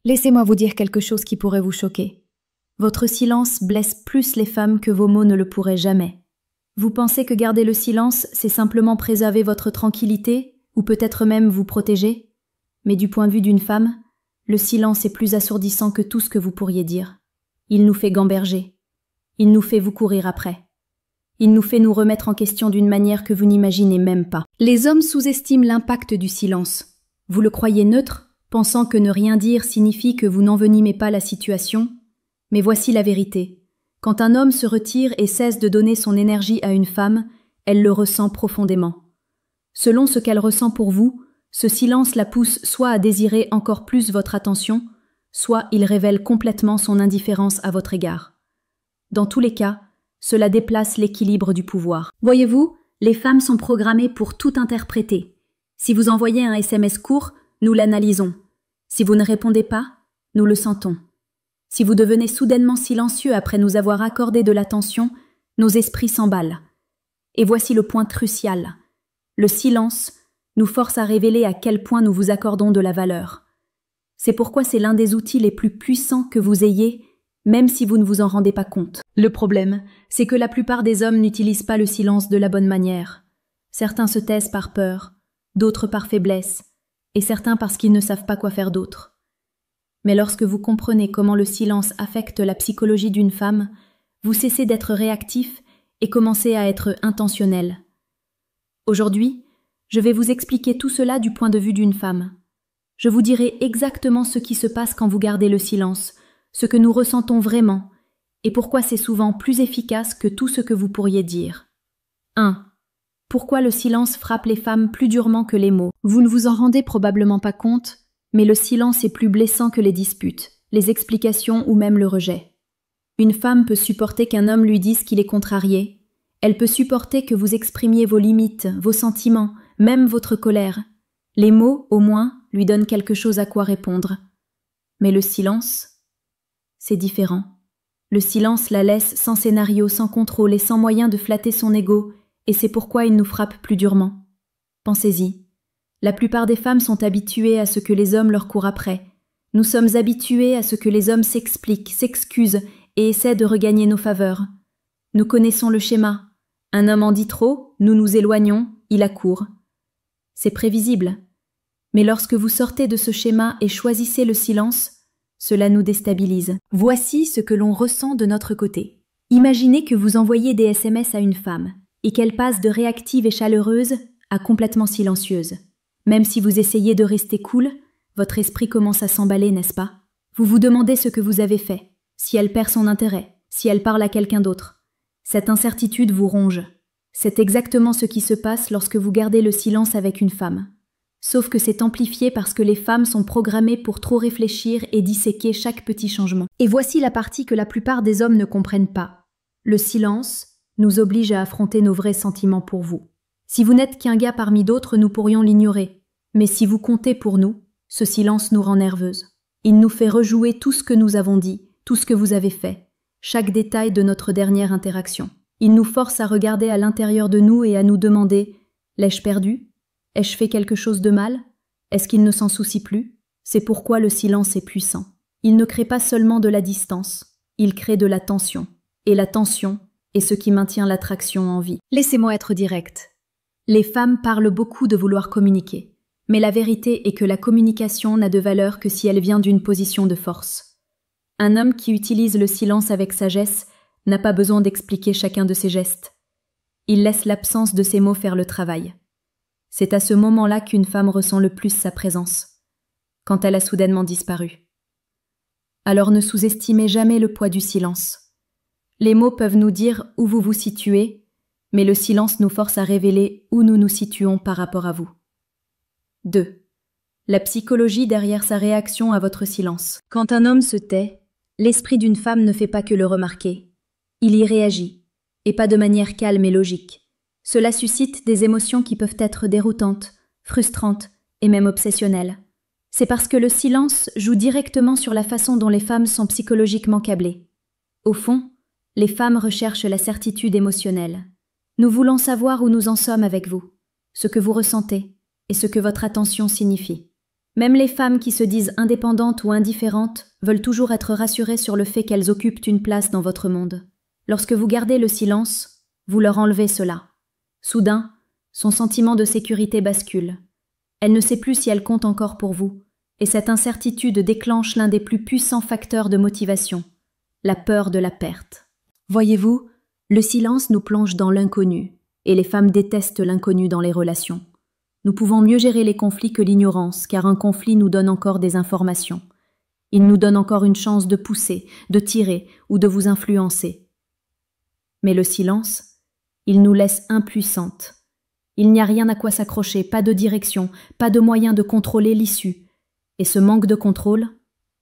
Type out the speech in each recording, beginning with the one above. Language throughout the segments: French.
Laissez-moi vous dire quelque chose qui pourrait vous choquer. Votre silence blesse plus les femmes que vos mots ne le pourraient jamais. Vous pensez que garder le silence, c'est simplement préserver votre tranquillité, ou peut-être même vous protéger? Mais du point de vue d'une femme, le silence est plus assourdissant que tout ce que vous pourriez dire. Il nous fait gamberger. Il nous fait vous courir après. Il nous fait nous remettre en question d'une manière que vous n'imaginez même pas. Les hommes sous-estiment l'impact du silence. Vous le croyez neutre, pensant que ne rien dire signifie que vous n'envenimez pas la situation? Mais voici la vérité. Quand un homme se retire et cesse de donner son énergie à une femme, elle le ressent profondément. Selon ce qu'elle ressent pour vous, ce silence la pousse soit à désirer encore plus votre attention, soit il révèle complètement son indifférence à votre égard. Dans tous les cas, cela déplace l'équilibre du pouvoir. Voyez-vous, les femmes sont programmées pour tout interpréter. Si vous envoyez un SMS court, nous l'analysons. Si vous ne répondez pas, nous le sentons. Si vous devenez soudainement silencieux après nous avoir accordé de l'attention, nos esprits s'emballent. Et voici le point crucial. Le silence nous force à révéler à quel point nous vous accordons de la valeur. C'est pourquoi c'est l'un des outils les plus puissants que vous ayez, même si vous ne vous en rendez pas compte. Le problème, c'est que la plupart des hommes n'utilisent pas le silence de la bonne manière. Certains se taisent par peur, d'autres par faiblesse, et certains parce qu'ils ne savent pas quoi faire d'autre. Mais lorsque vous comprenez comment le silence affecte la psychologie d'une femme, vous cessez d'être réactif et commencez à être intentionnel. Aujourd'hui, je vais vous expliquer tout cela du point de vue d'une femme. Je vous dirai exactement ce qui se passe quand vous gardez le silence, ce que nous ressentons vraiment, et pourquoi c'est souvent plus efficace que tout ce que vous pourriez dire. 1. Pourquoi le silence frappe les femmes plus durement que les mots? Vous ne vous en rendez probablement pas compte, mais le silence est plus blessant que les disputes, les explications ou même le rejet. Une femme peut supporter qu'un homme lui dise qu'il est contrarié. Elle peut supporter que vous exprimiez vos limites, vos sentiments, même votre colère. Les mots, au moins, lui donnent quelque chose à quoi répondre. Mais le silence, c'est différent. Le silence la laisse sans scénario, sans contrôle et sans moyen de flatter son ego, et c'est pourquoi il nous frappe plus durement. Pensez-y. La plupart des femmes sont habituées à ce que les hommes leur courent après. Nous sommes habitués à ce que les hommes s'expliquent, s'excusent et essaient de regagner nos faveurs. Nous connaissons le schéma. Un homme en dit trop, nous nous éloignons, il accourt. C'est prévisible. Mais lorsque vous sortez de ce schéma et choisissez le silence, cela nous déstabilise. Voici ce que l'on ressent de notre côté. Imaginez que vous envoyez des SMS à une femme et qu'elle passe de réactive et chaleureuse à complètement silencieuse. Même si vous essayez de rester cool, votre esprit commence à s'emballer, n'est-ce pas? Vous vous demandez ce que vous avez fait, si elle perd son intérêt, si elle parle à quelqu'un d'autre. Cette incertitude vous ronge. C'est exactement ce qui se passe lorsque vous gardez le silence avec une femme. Sauf que c'est amplifié parce que les femmes sont programmées pour trop réfléchir et disséquer chaque petit changement. Et voici la partie que la plupart des hommes ne comprennent pas. Le silence nous oblige à affronter nos vrais sentiments pour vous. Si vous n'êtes qu'un gars parmi d'autres, nous pourrions l'ignorer. Mais si vous comptez pour nous, ce silence nous rend nerveuses. Il nous fait rejouer tout ce que nous avons dit, tout ce que vous avez fait, chaque détail de notre dernière interaction. Il nous force à regarder à l'intérieur de nous et à nous demander « L'ai-je perdu ? Ai-je fait quelque chose de mal ? Est-ce qu'il ne s'en soucie plus ?» C'est pourquoi le silence est puissant. Il ne crée pas seulement de la distance, il crée de la tension. Et la tension est ce qui maintient l'attraction en vie. Laissez-moi être direct. Les femmes parlent beaucoup de vouloir communiquer. Mais la vérité est que la communication n'a de valeur que si elle vient d'une position de force. Un homme qui utilise le silence avec sagesse n'a pas besoin d'expliquer chacun de ses gestes. Il laisse l'absence de ses mots faire le travail. C'est à ce moment-là qu'une femme ressent le plus sa présence, quand elle a soudainement disparu. Alors ne sous-estimez jamais le poids du silence. Les mots peuvent nous dire où vous vous situez, mais le silence nous force à révéler où nous nous situons par rapport à vous. 2. La psychologie derrière sa réaction à votre silence. Quand un homme se tait, l'esprit d'une femme ne fait pas que le remarquer. Il y réagit, et pas de manière calme et logique. Cela suscite des émotions qui peuvent être déroutantes, frustrantes et même obsessionnelles. C'est parce que le silence joue directement sur la façon dont les femmes sont psychologiquement câblées. Au fond, les femmes recherchent la certitude émotionnelle. Nous voulons savoir où nous en sommes avec vous, ce que vous ressentez et ce que votre attention signifie. Même les femmes qui se disent indépendantes ou indifférentes veulent toujours être rassurées sur le fait qu'elles occupent une place dans votre monde. Lorsque vous gardez le silence, vous leur enlevez cela. Soudain, son sentiment de sécurité bascule. Elle ne sait plus si elle compte encore pour vous, et cette incertitude déclenche l'un des plus puissants facteurs de motivation, la peur de la perte. Voyez-vous, le silence nous plonge dans l'inconnu, et les femmes détestent l'inconnu dans les relations. Nous pouvons mieux gérer les conflits que l'ignorance, car un conflit nous donne encore des informations. Il nous donne encore une chance de pousser, de tirer ou de vous influencer. Mais le silence, il nous laisse impuissantes. Il n'y a rien à quoi s'accrocher, pas de direction, pas de moyen de contrôler l'issue. Et ce manque de contrôle,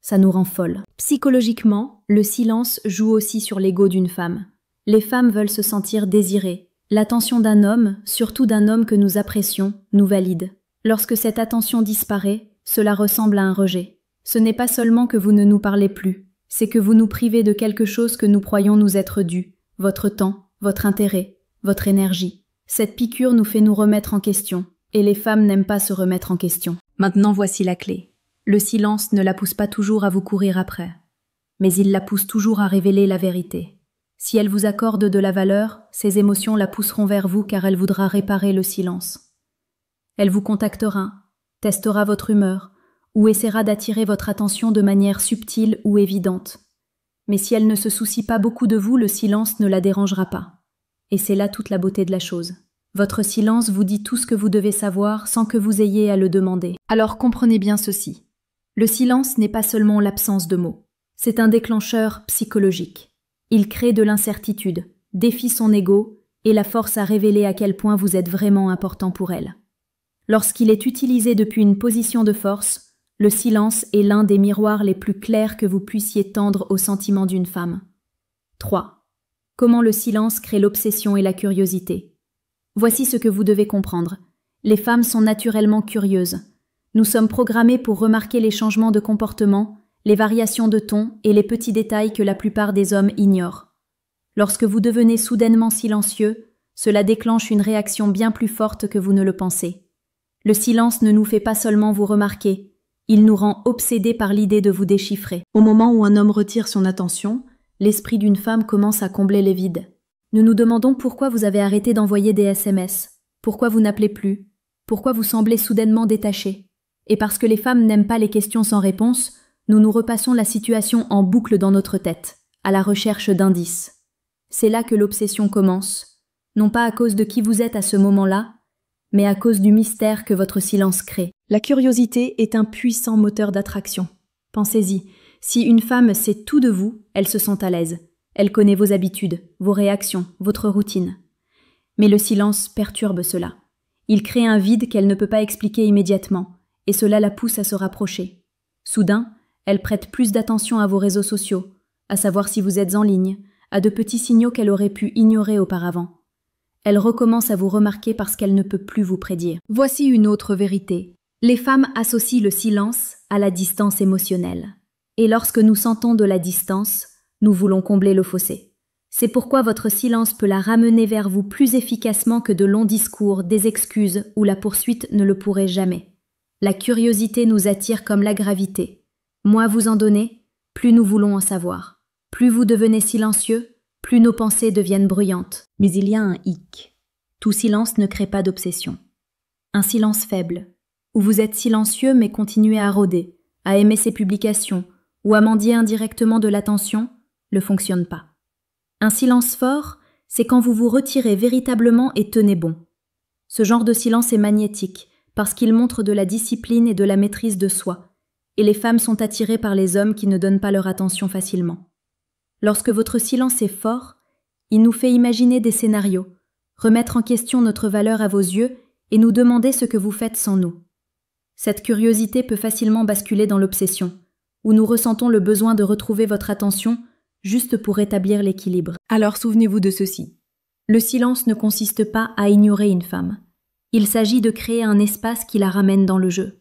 ça nous rend folles. Psychologiquement, le silence joue aussi sur l'ego d'une femme. Les femmes veulent se sentir désirées. L'attention d'un homme, surtout d'un homme que nous apprécions, nous valide. Lorsque cette attention disparaît, cela ressemble à un rejet. Ce n'est pas seulement que vous ne nous parlez plus, c'est que vous nous privez de quelque chose que nous croyons nous être dû, votre temps, votre intérêt, votre énergie. Cette piqûre nous fait nous remettre en question, et les femmes n'aiment pas se remettre en question. Maintenant voici la clé. Le silence ne la pousse pas toujours à vous courir après, mais il la pousse toujours à révéler la vérité. Si elle vous accorde de la valeur, ses émotions la pousseront vers vous car elle voudra réparer le silence. Elle vous contactera, testera votre humeur, ou essaiera d'attirer votre attention de manière subtile ou évidente. Mais si elle ne se soucie pas beaucoup de vous, le silence ne la dérangera pas. Et c'est là toute la beauté de la chose. Votre silence vous dit tout ce que vous devez savoir sans que vous ayez à le demander. Alors comprenez bien ceci. Le silence n'est pas seulement l'absence de mots. C'est un déclencheur psychologique. Il crée de l'incertitude, défie son ego et la force à révéler à quel point vous êtes vraiment important pour elle. Lorsqu'il est utilisé depuis une position de force, le silence est l'un des miroirs les plus clairs que vous puissiez tendre aux sentiments d'une femme. 3. Comment le silence crée l'obsession et la curiosité. Voici ce que vous devez comprendre. Les femmes sont naturellement curieuses. Nous sommes programmés pour remarquer les changements de comportement, les variations de ton et les petits détails que la plupart des hommes ignorent. Lorsque vous devenez soudainement silencieux, cela déclenche une réaction bien plus forte que vous ne le pensez. Le silence ne nous fait pas seulement vous remarquer, il nous rend obsédés par l'idée de vous déchiffrer. Au moment où un homme retire son attention, l'esprit d'une femme commence à combler les vides. Nous nous demandons pourquoi vous avez arrêté d'envoyer des SMS, pourquoi vous n'appelez plus, pourquoi vous semblez soudainement détaché. Et parce que les femmes n'aiment pas les questions sans réponse, nous nous repassons la situation en boucle dans notre tête, à la recherche d'indices. C'est là que l'obsession commence, non pas à cause de qui vous êtes à ce moment-là, mais à cause du mystère que votre silence crée. La curiosité est un puissant moteur d'attraction. Pensez-y, si une femme sait tout de vous, elle se sent à l'aise. Elle connaît vos habitudes, vos réactions, votre routine. Mais le silence perturbe cela. Il crée un vide qu'elle ne peut pas expliquer immédiatement, et cela la pousse à se rapprocher. Soudain, elle prête plus d'attention à vos réseaux sociaux, à savoir si vous êtes en ligne, à de petits signaux qu'elle aurait pu ignorer auparavant. Elle recommence à vous remarquer parce qu'elle ne peut plus vous prédire. Voici une autre vérité. Les femmes associent le silence à la distance émotionnelle. Et lorsque nous sentons de la distance, nous voulons combler le fossé. C'est pourquoi votre silence peut la ramener vers vous plus efficacement que de longs discours, des excuses ou la poursuite ne le pourrait jamais. La curiosité nous attire comme la gravité. Moins vous en donnez, plus nous voulons en savoir. Plus vous devenez silencieux, plus nos pensées deviennent bruyantes. Mais il y a un hic. Tout silence ne crée pas d'obsession. Un silence faible, où vous êtes silencieux mais continuez à rôder, à aimer ses publications ou à mendier indirectement de l'attention, ne fonctionne pas. Un silence fort, c'est quand vous vous retirez véritablement et tenez bon. Ce genre de silence est magnétique, parce qu'il montre de la discipline et de la maîtrise de soi, et les femmes sont attirées par les hommes qui ne donnent pas leur attention facilement. Lorsque votre silence est fort, il nous fait imaginer des scénarios, remettre en question notre valeur à vos yeux et nous demander ce que vous faites sans nous. Cette curiosité peut facilement basculer dans l'obsession, où nous ressentons le besoin de retrouver votre attention juste pour rétablir l'équilibre. Alors souvenez-vous de ceci. Le silence ne consiste pas à ignorer une femme. Il s'agit de créer un espace qui la ramène dans le jeu.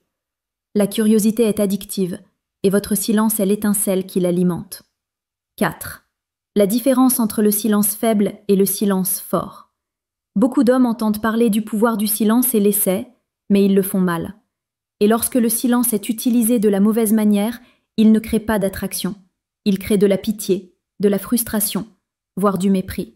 La curiosité est addictive, et votre silence est l'étincelle qui l'alimente. 4. La différence entre le silence faible et le silence fort. Beaucoup d'hommes entendent parler du pouvoir du silence et l'essaient, mais ils le font mal. Et lorsque le silence est utilisé de la mauvaise manière, il ne crée pas d'attraction. Il crée de la pitié, de la frustration, voire du mépris.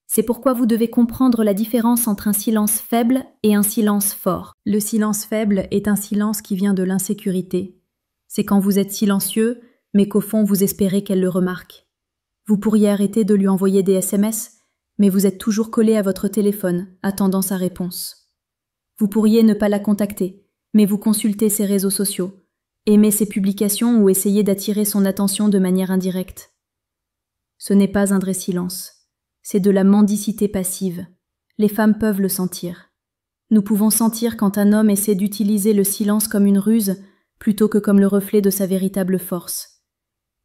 C'est pourquoi vous devez comprendre la différence entre un silence faible et un silence fort. Le silence faible est un silence qui vient de l'insécurité. C'est quand vous êtes silencieux, mais qu'au fond vous espérez qu'elle le remarque. Vous pourriez arrêter de lui envoyer des SMS, mais vous êtes toujours collé à votre téléphone, attendant sa réponse. Vous pourriez ne pas la contacter, mais vous consultez ses réseaux sociaux, aimez ses publications ou essayez d'attirer son attention de manière indirecte. Ce n'est pas un vrai silence. C'est de la mendicité passive. Les femmes peuvent le sentir. Nous pouvons sentir quand un homme essaie d'utiliser le silence comme une ruse plutôt que comme le reflet de sa véritable force.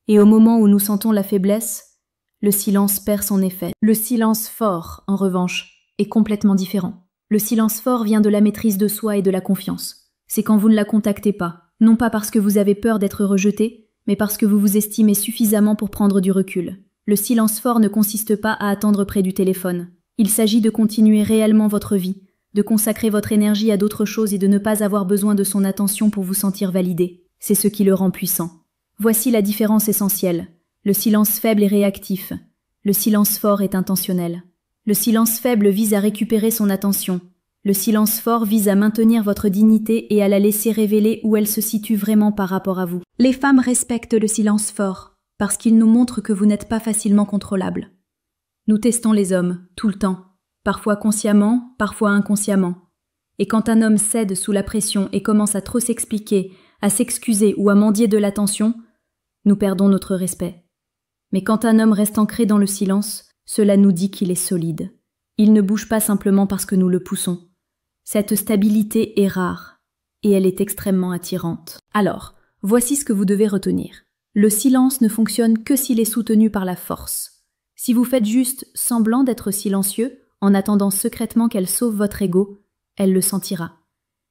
Et au moment où nous sentons la faiblesse, le silence perd son effet. Le silence fort, en revanche, est complètement différent. Le silence fort vient de la maîtrise de soi et de la confiance. C'est quand vous ne la contactez pas, non pas parce que vous avez peur d'être rejeté, mais parce que vous vous estimez suffisamment pour prendre du recul. Le silence fort ne consiste pas à attendre près du téléphone. Il s'agit de continuer réellement votre vie, de consacrer votre énergie à d'autres choses et de ne pas avoir besoin de son attention pour vous sentir validé. C'est ce qui le rend puissant. Voici la différence essentielle. Le silence faible est réactif. Le silence fort est intentionnel. Le silence faible vise à récupérer son attention. Le silence fort vise à maintenir votre dignité et à la laisser révéler où elle se situe vraiment par rapport à vous. Les femmes respectent le silence fort, parce qu'il nous montre que vous n'êtes pas facilement contrôlable. Nous testons les hommes, tout le temps, parfois consciemment, parfois inconsciemment. Et quand un homme cède sous la pression et commence à trop s'expliquer, à s'excuser ou à mendier de l'attention, nous perdons notre respect. Mais quand un homme reste ancré dans le silence, cela nous dit qu'il est solide. Il ne bouge pas simplement parce que nous le poussons. Cette stabilité est rare, et elle est extrêmement attirante. Alors, voici ce que vous devez retenir. Le silence ne fonctionne que s'il est soutenu par la force. Si vous faites juste semblant d'être silencieux, en attendant secrètement qu'elle sauve votre ego, elle le sentira.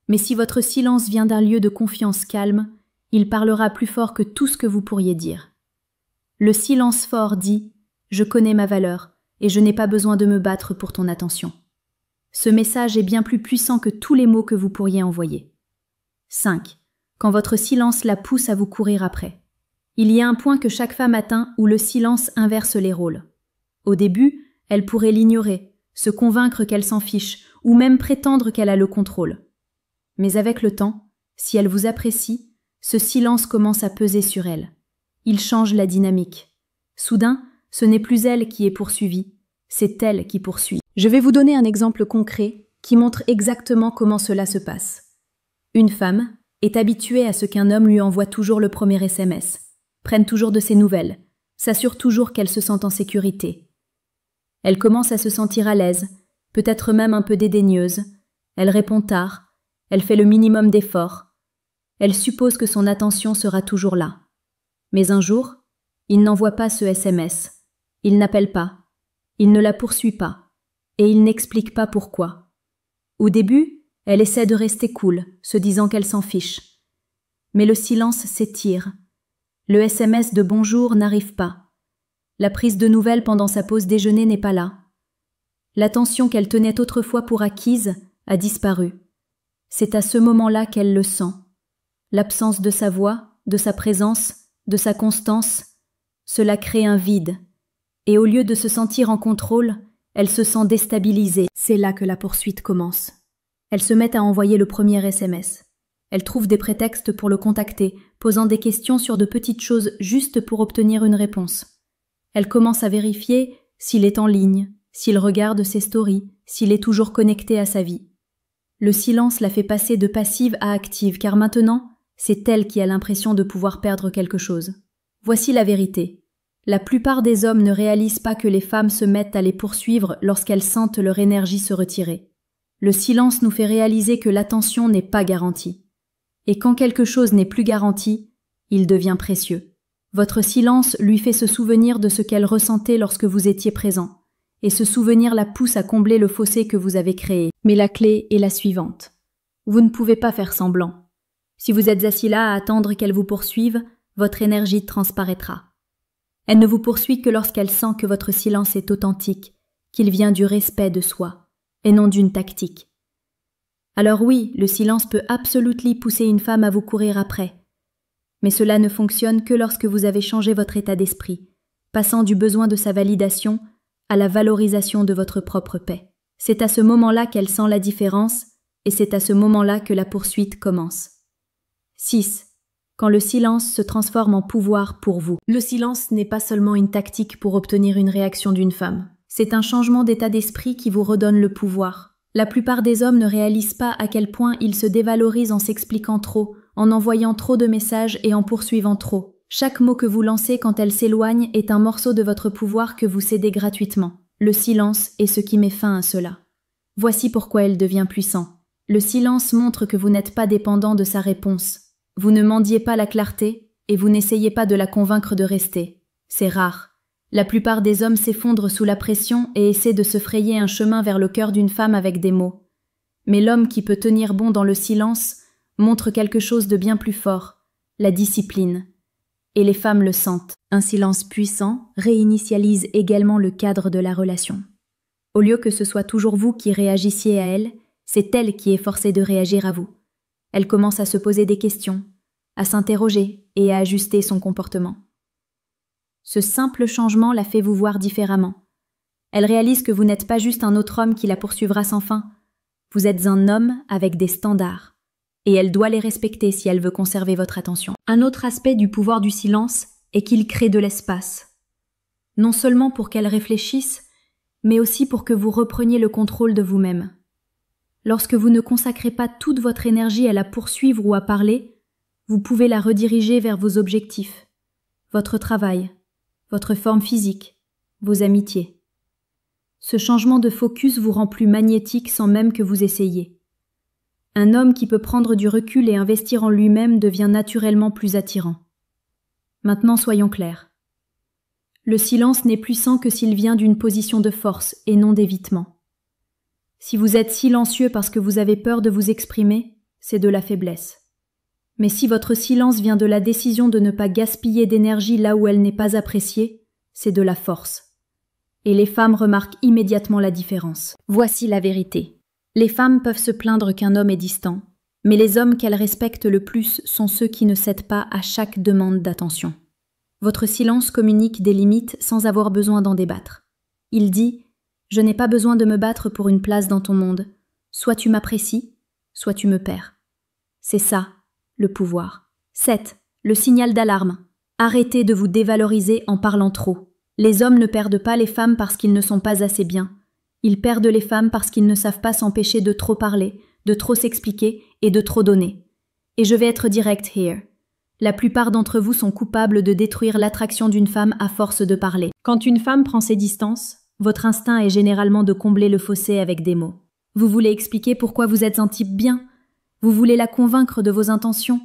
Mais si votre silence vient d'un lieu de confiance calme, il parlera plus fort que tout ce que vous pourriez dire. Le silence fort dit « Je connais ma valeur et je n'ai pas besoin de me battre pour ton attention ». Ce message est bien plus puissant que tous les mots que vous pourriez envoyer. 5. Quand votre silence la pousse à vous courir après. Il y a un point que chaque femme atteint où le silence inverse les rôles. Au début, elle pourrait l'ignorer, se convaincre qu'elle s'en fiche, ou même prétendre qu'elle a le contrôle. Mais avec le temps, si elle vous apprécie, ce silence commence à peser sur elle. Il change la dynamique. Soudain, ce n'est plus elle qui est poursuivie, c'est elle qui poursuit. Je vais vous donner un exemple concret qui montre exactement comment cela se passe. Une femme est habituée à ce qu'un homme lui envoie toujours le premier SMS, prenne toujours de ses nouvelles, s'assure toujours qu'elle se sent en sécurité. Elle commence à se sentir à l'aise, peut-être même un peu dédaigneuse. Elle répond tard, elle fait le minimum d'efforts. Elle suppose que son attention sera toujours là. Mais un jour, il n'envoie pas ce SMS, il n'appelle pas, il ne la poursuit pas, et il n'explique pas pourquoi. Au début, elle essaie de rester cool, se disant qu'elle s'en fiche. Mais le silence s'étire. Le SMS de bonjour n'arrive pas. La prise de nouvelles pendant sa pause déjeuner n'est pas là. L'attention qu'elle tenait autrefois pour acquise a disparu. C'est à ce moment-là qu'elle le sent. L'absence de sa voix, de sa présence, de sa constance, cela crée un vide. Et au lieu de se sentir en contrôle, elle se sent déstabilisée. C'est là que la poursuite commence. Elle se met à envoyer le premier SMS. Elle trouve des prétextes pour le contacter, posant des questions sur de petites choses juste pour obtenir une réponse. Elle commence à vérifier s'il est en ligne, s'il regarde ses stories, s'il est toujours connecté à sa vie. Le silence la fait passer de passive à active, car maintenant, c'est elle qui a l'impression de pouvoir perdre quelque chose. Voici la vérité. La plupart des hommes ne réalisent pas que les femmes se mettent à les poursuivre lorsqu'elles sentent leur énergie se retirer. Le silence nous fait réaliser que l'attention n'est pas garantie. Et quand quelque chose n'est plus garanti, il devient précieux. Votre silence lui fait se souvenir de ce qu'elle ressentait lorsque vous étiez présent, et ce souvenir la pousse à combler le fossé que vous avez créé. Mais la clé est la suivante. Vous ne pouvez pas faire semblant. Si vous êtes assis là à attendre qu'elle vous poursuive, votre énergie transparaîtra. Elle ne vous poursuit que lorsqu'elle sent que votre silence est authentique, qu'il vient du respect de soi, et non d'une tactique. Alors oui, le silence peut absolument pousser une femme à vous courir après. Mais cela ne fonctionne que lorsque vous avez changé votre état d'esprit, passant du besoin de sa validation à la valorisation de votre propre paix. C'est à ce moment-là qu'elle sent la différence, et c'est à ce moment-là que la poursuite commence. 6. Quand le silence se transforme en pouvoir pour vous. Le silence n'est pas seulement une tactique pour obtenir une réaction d'une femme. C'est un changement d'état d'esprit qui vous redonne le pouvoir. La plupart des hommes ne réalisent pas à quel point ils se dévalorisent en s'expliquant trop, en envoyant trop de messages et en poursuivant trop. Chaque mot que vous lancez quand elle s'éloigne est un morceau de votre pouvoir que vous cédez gratuitement. Le silence est ce qui met fin à cela. Voici pourquoi elle devient puissant. Le silence montre que vous n'êtes pas dépendant de sa réponse. Vous ne mendiez pas la clarté et vous n'essayez pas de la convaincre de rester. C'est rare. La plupart des hommes s'effondrent sous la pression et essaient de se frayer un chemin vers le cœur d'une femme avec des mots. Mais l'homme qui peut tenir bon dans le silence montre quelque chose de bien plus fort, la discipline. Et les femmes le sentent. Un silence puissant réinitialise également le cadre de la relation. Au lieu que ce soit toujours vous qui réagissiez à elle, c'est elle qui est forcée de réagir à vous. Elle commence à se poser des questions, à s'interroger et à ajuster son comportement. Ce simple changement la fait vous voir différemment. Elle réalise que vous n'êtes pas juste un autre homme qui la poursuivra sans fin. Vous êtes un homme avec des standards. Et elle doit les respecter si elle veut conserver votre attention. Un autre aspect du pouvoir du silence est qu'il crée de l'espace. Non seulement pour qu'elle réfléchisse, mais aussi pour que vous repreniez le contrôle de vous-même. Lorsque vous ne consacrez pas toute votre énergie à la poursuivre ou à parler, vous pouvez la rediriger vers vos objectifs, votre travail, votre forme physique, vos amitiés. Ce changement de focus vous rend plus magnétique sans même que vous essayiez. Un homme qui peut prendre du recul et investir en lui-même devient naturellement plus attirant. Maintenant soyons clairs. Le silence n'est puissant que s'il vient d'une position de force et non d'évitement. Si vous êtes silencieux parce que vous avez peur de vous exprimer, c'est de la faiblesse. Mais si votre silence vient de la décision de ne pas gaspiller d'énergie là où elle n'est pas appréciée, c'est de la force. Et les femmes remarquent immédiatement la différence. Voici la vérité. Les femmes peuvent se plaindre qu'un homme est distant, mais les hommes qu'elles respectent le plus sont ceux qui ne cèdent pas à chaque demande d'attention. Votre silence communique des limites sans avoir besoin d'en débattre. Il dit « Je n'ai pas besoin de me battre pour une place dans ton monde. Soit tu m'apprécies, soit tu me perds. » C'est ça, le pouvoir. 7. Le signal d'alarme. Arrêtez de vous dévaloriser en parlant trop. Les hommes ne perdent pas les femmes parce qu'ils ne sont pas assez bien. Ils perdent les femmes parce qu'ils ne savent pas s'empêcher de trop parler, de trop s'expliquer et de trop donner. Et je vais être direct here. La plupart d'entre vous sont coupables de détruire l'attraction d'une femme à force de parler. Quand une femme prend ses distances, votre instinct est généralement de combler le fossé avec des mots. Vous voulez expliquer pourquoi vous êtes un type bien. Vous voulez la convaincre de vos intentions.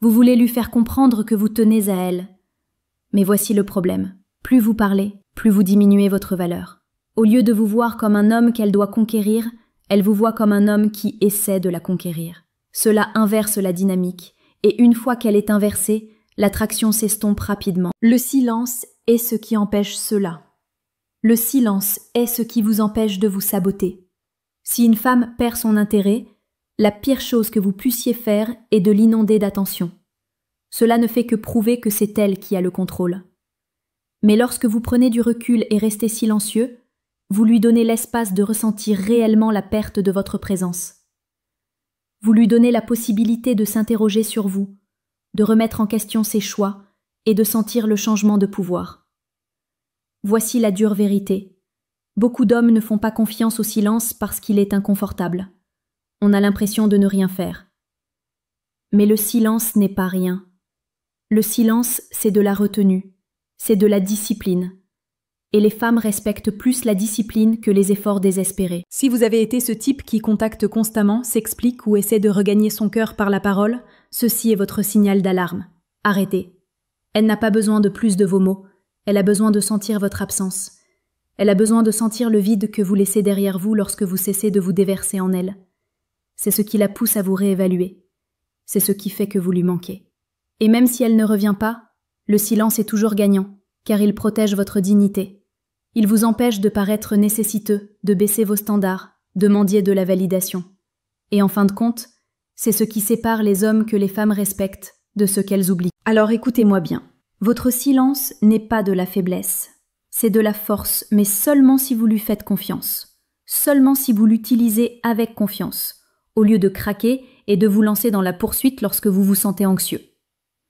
Vous voulez lui faire comprendre que vous tenez à elle. Mais voici le problème. Plus vous parlez, plus vous diminuez votre valeur. Au lieu de vous voir comme un homme qu'elle doit conquérir, elle vous voit comme un homme qui essaie de la conquérir. Cela inverse la dynamique, et une fois qu'elle est inversée, l'attraction s'estompe rapidement. Le silence est ce qui empêche cela. Le silence est ce qui vous empêche de vous saboter. Si une femme perd son intérêt, la pire chose que vous puissiez faire est de l'inonder d'attention. Cela ne fait que prouver que c'est elle qui a le contrôle. Mais lorsque vous prenez du recul et restez silencieux, vous lui donnez l'espace de ressentir réellement la perte de votre présence. Vous lui donnez la possibilité de s'interroger sur vous, de remettre en question ses choix et de sentir le changement de pouvoir. Voici la dure vérité. Beaucoup d'hommes ne font pas confiance au silence parce qu'il est inconfortable. On a l'impression de ne rien faire. Mais le silence n'est pas rien. Le silence, c'est de la retenue, c'est de la discipline. Et les femmes respectent plus la discipline que les efforts désespérés. Si vous avez été ce type qui contacte constamment, s'explique ou essaie de regagner son cœur par la parole, ceci est votre signal d'alarme. Arrêtez. Elle n'a pas besoin de plus de vos mots. Elle a besoin de sentir votre absence. Elle a besoin de sentir le vide que vous laissez derrière vous lorsque vous cessez de vous déverser en elle. C'est ce qui la pousse à vous réévaluer. C'est ce qui fait que vous lui manquez. Et même si elle ne revient pas, le silence est toujours gagnant, car il protège votre dignité. Il vous empêche de paraître nécessiteux, de baisser vos standards, de mendier de la validation. Et en fin de compte, c'est ce qui sépare les hommes que les femmes respectent de ceux qu'elles oublient. Alors écoutez-moi bien. Votre silence n'est pas de la faiblesse. C'est de la force, mais seulement si vous lui faites confiance. Seulement si vous l'utilisez avec confiance, au lieu de craquer et de vous lancer dans la poursuite lorsque vous vous sentez anxieux.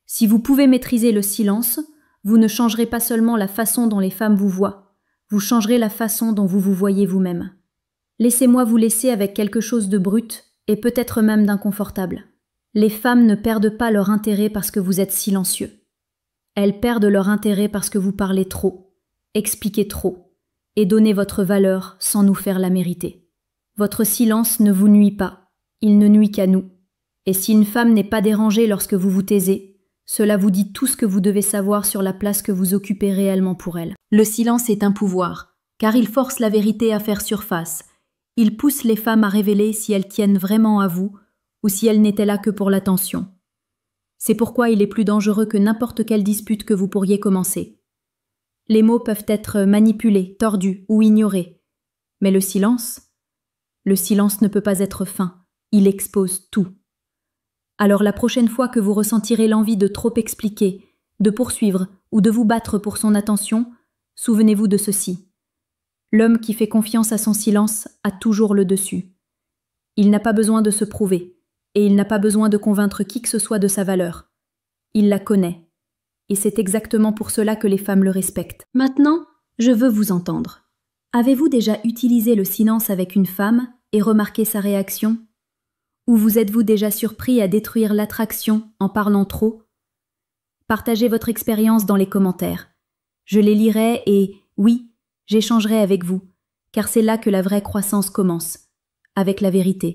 Si vous pouvez maîtriser le silence, vous ne changerez pas seulement la façon dont les femmes vous voient, vous changerez la façon dont vous vous voyez vous-même. Laissez-moi vous laisser avec quelque chose de brut et peut-être même d'inconfortable. Les femmes ne perdent pas leur intérêt parce que vous êtes silencieux. Elles perdent leur intérêt parce que vous parlez trop, expliquez trop, et donnez votre valeur sans nous faire la mériter. Votre silence ne vous nuit pas, il ne nuit qu'à nous. Et si une femme n'est pas dérangée lorsque vous vous taisez, cela vous dit tout ce que vous devez savoir sur la place que vous occupez réellement pour elle. Le silence est un pouvoir, car il force la vérité à faire surface. Il pousse les femmes à révéler si elles tiennent vraiment à vous ou si elles n'étaient là que pour l'attention. C'est pourquoi il est plus dangereux que n'importe quelle dispute que vous pourriez commencer. Les mots peuvent être manipulés, tordus ou ignorés. Mais le silence ne peut pas être fin, il expose tout. Alors la prochaine fois que vous ressentirez l'envie de trop expliquer, de poursuivre ou de vous battre pour son attention, souvenez-vous de ceci. L'homme qui fait confiance à son silence a toujours le dessus. Il n'a pas besoin de se prouver, et il n'a pas besoin de convaincre qui que ce soit de sa valeur. Il la connaît, et c'est exactement pour cela que les femmes le respectent. Maintenant, je veux vous entendre. Avez-vous déjà utilisé le silence avec une femme et remarqué sa réaction ? Ou vous êtes-vous déjà surpris à détruire l'attraction en parlant trop ? Partagez votre expérience dans les commentaires. Je les lirai et, oui, j'échangerai avec vous, car c'est là que la vraie croissance commence, avec la vérité.